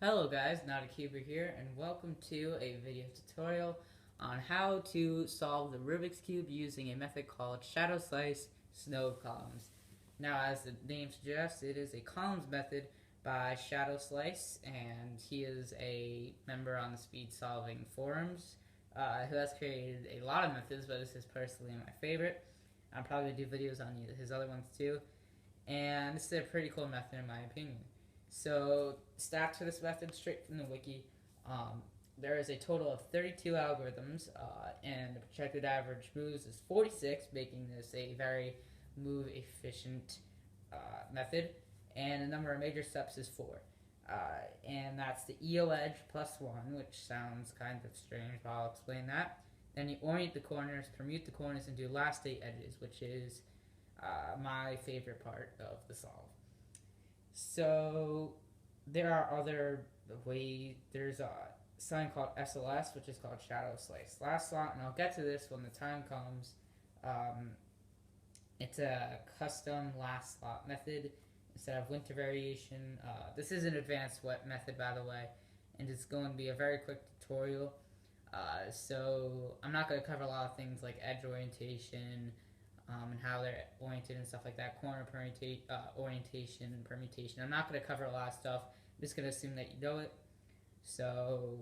Hello guys, NotaCuber here, and welcome to a video tutorial on how to solve the Rubik's Cube using a method called Shadowslice snow columns. Now, as the name suggests, it is a columns method by Shadowslice, and he is a member on the speed solving forums who has created a lot of methods, but this is personally my favorite. I'll probably do videos on his other ones too, and this is a pretty cool method in my opinion. So, stats for this method straight from the wiki. There is a total of 32 algorithms, and the projected average moves is 46, making this a very move efficient method. And the number of major steps is 4. And that's the EO edge plus 1, which sounds kind of strange, but I'll explain that. Then you orient the corners, permute the corners, and do last 8 edges, which is my favorite part of the solve. So there are other ways. There's something called SLS, which is called Shadowslice last slot, and I'll get to this when the time comes. It's a custom last slot method instead of winter variation. This is an advanced wet method, by the way, and it's going to be a very quick tutorial. So I'm not going to cover a lot of things like edge orientation, and how they're oriented and stuff like that, corner orientation and permutation. I'm not going to cover a lot of stuff. I'm just going to assume that you know it. So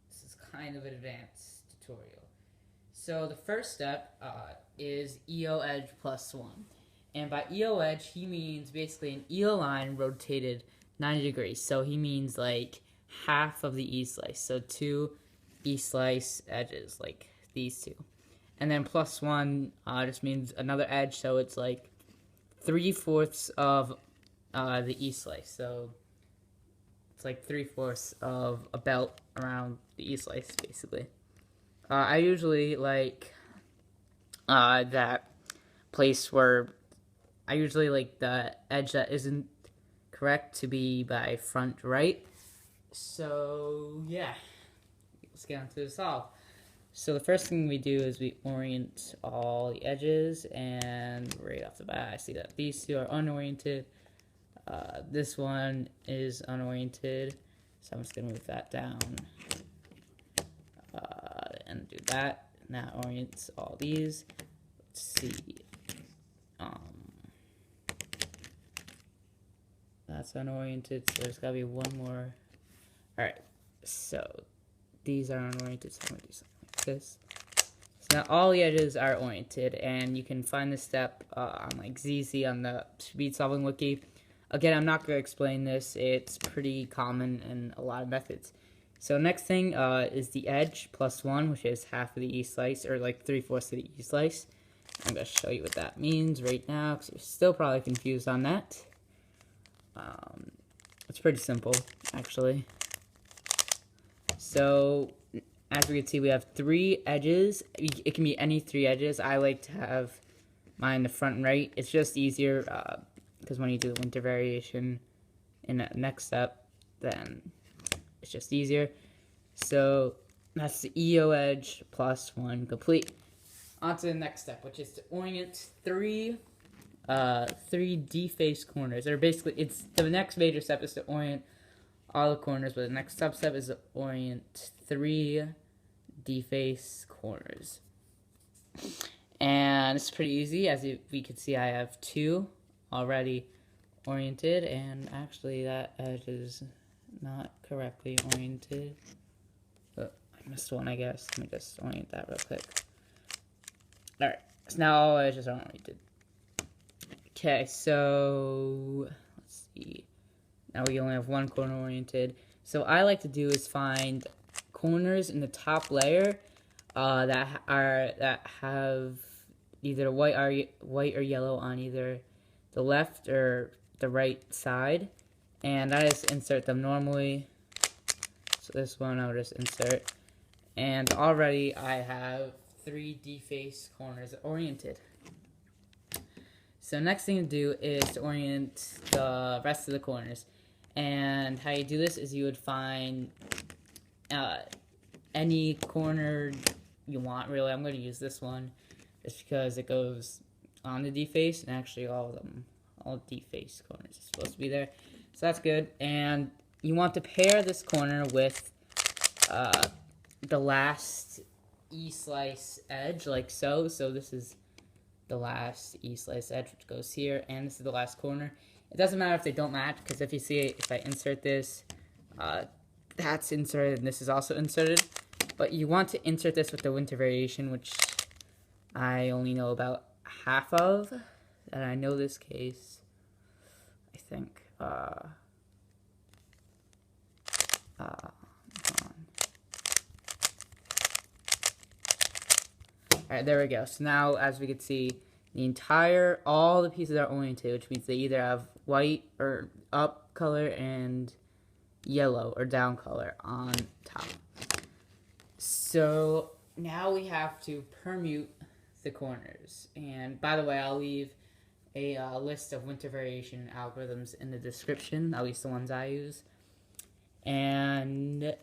this is kind of an advanced tutorial. So the first step is EO edge plus 1. And by EO edge, he means basically an EO line rotated 90 degrees. So he means like half of the E slice. So 2 E slice edges, like these two. And then plus 1 just means another edge, so it's like 3/4 of the E slice. So it's like 3/4 of a belt around the E slice, basically. I usually like that place where I usually like the edge that isn't correct to be by front right. So yeah, let's get on to the solve. So the first thing we do is we orient all the edges, and right off the bat I see that these two are unoriented. This one is unoriented, so I'm just going to move that down and do that. And that orients all these. Let's see. That's unoriented, so there's got to be one more. Alright, so these are unoriented, so I'm going to do something like this. So now all the edges are oriented, and you can find this step on like ZZ on the speed solving wiki. Again, I'm not going to explain this. It's pretty common in a lot of methods. So next thing is the edge plus 1, which is half of the E slice, or like 3/4 of the E slice. I'm going to show you what that means right now, because you're still probably confused on that. It's pretty simple, actually. So as we can see, we have 3 edges. It can be any 3 edges. I like to have mine the front and right. It's just easier because when you do the winter variation in the next step, then it's just easier. So that's the EO edge plus 1 complete. On to the next step, which is to orient 3 D-face corners. Or basically, it's the next major step is to orient all the corners, but the next substep is to orient 3 D-face corners. And it's pretty easy. As we can see, I have 2 already oriented, and actually that edge is not correctly oriented. But I missed one, I guess. Let me just orient that real quick. Alright, so now all edges are oriented. Okay, so let's see. Now we only have 1 corner oriented. So what I like to do is find corners in the top layer that have either white or yellow on either the left or the right side, and I just insert them normally. So this one I'll just insert, and already I have 3 D-face corners oriented. So next thing to do is to orient the rest of the corners. And how you do this is you would find any corner you want, really. I'm going to use this one just because it goes on the D-face, and actually all D-face corners are supposed to be there. So that's good. And you want to pair this corner with the last E-slice edge, like so. So this is the last E-slice edge, which goes here, and this is the last corner. It doesn't matter if they don't match, because if you see it, if I insert this, that's inserted, and this is also inserted. But you want to insert this with the winter variation, which I only know about half of, and I know this case, I think, Alright, there we go. So now, as we can see, all the pieces are oriented, which means they either have white or up color and yellow or down color on top. So now we have to permute the corners. And by the way, I'll leave a list of winter variation algorithms in the description, at least the ones I use. And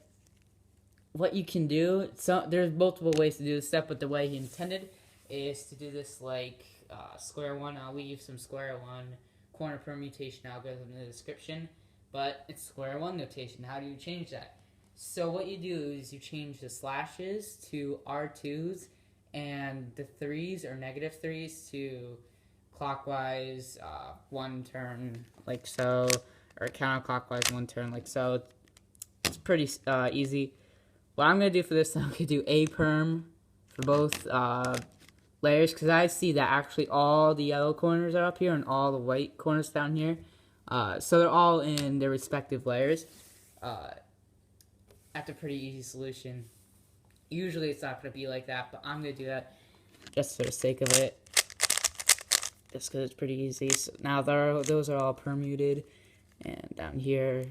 what you can do, there's multiple ways to do this step, but the way he intended is to do this like square one. I'll leave some square one corner permutation algorithm in the description, but it's square one notation. How do you change that? So what you do is you change the slashes to R2s and the 3s or negative 3s to clockwise one turn like so, or counterclockwise one turn like so. It's pretty easy. What I'm going to do for this, I'm going to do a perm for both layers, because I see that actually all the yellow corners are up here and all the white corners down here. So they're all in their respective layers. That's a pretty easy solution. Usually it's not going to be like that, but I'm going to do that just for the sake of it, just because it's pretty easy. So now those are all permuted, and down here,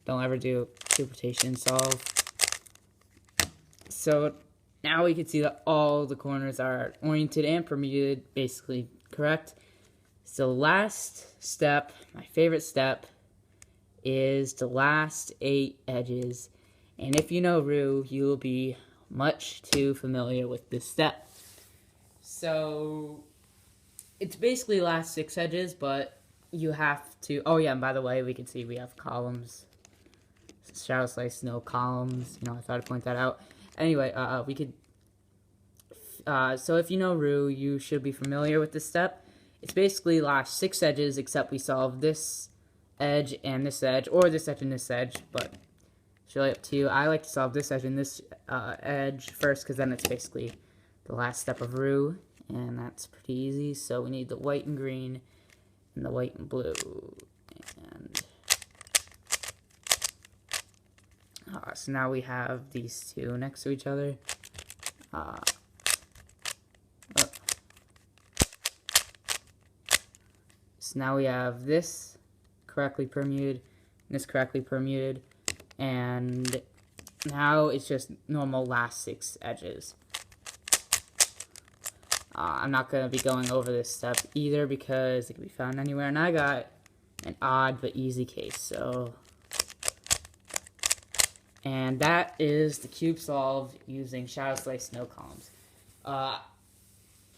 don't ever do duplication solve. So now we can see that all the corners are oriented and permuted, basically correct. So last step, my favorite step, is the last 8 edges. And if you know Rue, you will be much too familiar with this step. So it's basically last 6 edges, but you have to, oh yeah, and by the way, we can see we have columns. Shadowslice, no columns, I thought I'd point that out. Anyway, we could, so if you know Rue, you should be familiar with this step. It's basically last 6 edges, except we solve this edge and this edge, or this edge and this edge, but it's really up to you. I like to solve this edge and this edge first, because then it's basically the last step of Rue, and that's pretty easy. So we need the white and green, and the white and blue, and so now we have these two next to each other. So now we have this correctly permuted, and this correctly permuted, and now it's just normal last 6 edges. I'm not going to be going over this step either because it can be found anywhere, and I got an odd but easy case, so... And that is the cube solved using Shadowslice no columns.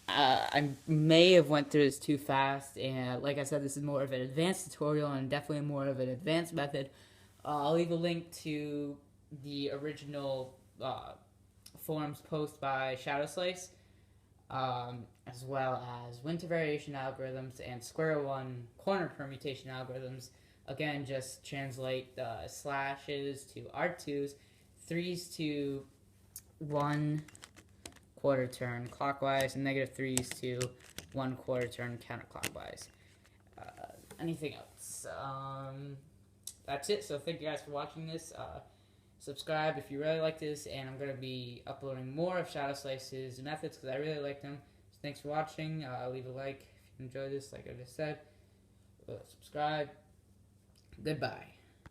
I may have went through this too fast, and like I said, this is more of an advanced tutorial and definitely more of an advanced method. I'll leave a link to the original forums post by Shadowslice, as well as winter variation algorithms and square one corner permutation algorithms. Again, just translate the slashes to R2s, 3s to 1 quarter turn clockwise, and negative 3s to 1 quarter turn counterclockwise. Anything else? That's it. So thank you guys for watching this. Subscribe if you really like this, and I'm going to be uploading more of Shadowslice's methods because I really like them. So thanks for watching. Leave a like if you enjoyed this, like I just said. Subscribe. Goodbye.